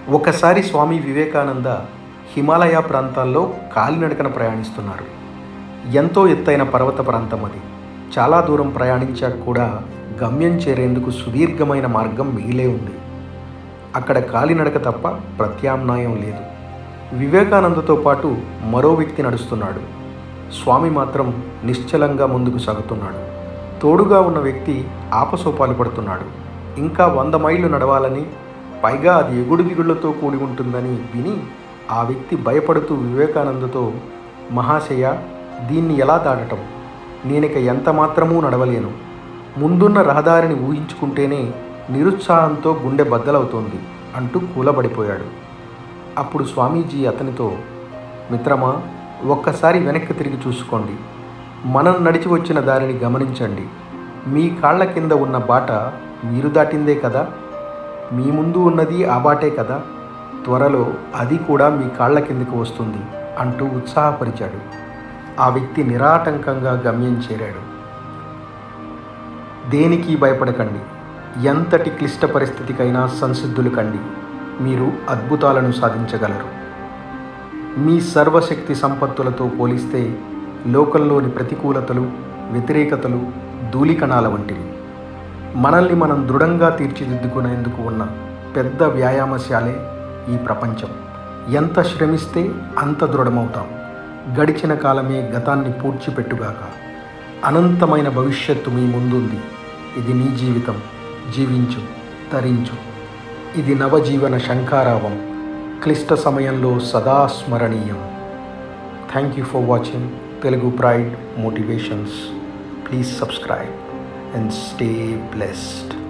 ఒకసారి స్వామి వివేకానంద హిమాలయ ప్రాంతాల్లో కాలినడకన ప్రయాణిస్తున్నారు. ఎంతో ఎత్తైన పర్వత ప్రాంతం అది. చాలా దూరం ప్రయాణించాక కూడా గమ్యం చేరేందుకు సుదీర్ఘమైన మార్గం మిగిలే ఉంది. అక్కడ కాలినడక తప్ప ప్రత్యామ్నాయం లేదు. వివేకానందతో పాటు మరో వ్యక్తి నడుస్తున్నాడు. స్వామి మాత్రం నిశ్చలంగా ముందుకు సాగుతున్నాడు. తోడుగా ఉన్న వ్యక్తి ఆపసోపాలు పడుతున్నాడు. ఇంకా 100 మైళ్ళు నడవాలని, పైగా అది ఎగుడు దిగుళ్లతో కూడి ఉంటుందని విని ఆ వ్యక్తి భయపడుతూ వివేకానందతో, మహాశయ, దీన్ని ఎలా దాటటం? నేనిక ఎంత మాత్రమూ నడవలేను. ముందున్న రహదారిని ఊహించుకుంటేనే నిరుత్సాహంతో గుండె బద్దలవుతోంది అంటూ కూలబడిపోయాడు. అప్పుడు స్వామీజీ అతనితో, మిత్రమా, ఒక్కసారి వెనక్కి తిరిగి చూసుకోండి. మనం నడిచి వచ్చిన దారిని గమనించండి. మీ కాళ్ల కింద ఉన్న బాట మీరు దాటిందే కదా. మీ ముందు ఉన్నది ఆ బాటే కదా. త్వరలో అది కూడా మీ కాళ్ల కిందకు వస్తుంది అంటూ ఉత్సాహపరిచాడు. ఆ వ్యక్తి నిరాటంకంగా గమ్యం చేరాడు. దేనికి భయపడకండి. ఎంతటి క్లిష్ట పరిస్థితికైనా సంసిద్ధులు కండి. మీరు అద్భుతాలను సాధించగలరు. మీ సర్వశక్తి సంపత్తులతో పోలిస్తే లోకంలోని ప్రతికూలతలు, వ్యతిరేకతలు ధూళికణాల వంటివి. మనల్ని మనం దృఢంగా తీర్చిదిద్దుకునేందుకు ఉన్న పెద్ద వ్యాయామశాలే ఈ ప్రపంచం. ఎంత శ్రమిస్తే అంత దృఢమవుతాం. గడిచిన కాలమే గతాన్ని పూడ్చిపెట్టుగాక. అనంతమైన భవిష్యత్తు మీ ముందుంది. ఇది నీ జీవితం. జీవించు, తరించు. ఇది నవజీవన శంఖారావం. క్లిష్ట సమయంలో సదా స్మరణీయం. Thank you for watching Telugu Pride Motivations. Please subscribe and stay blessed.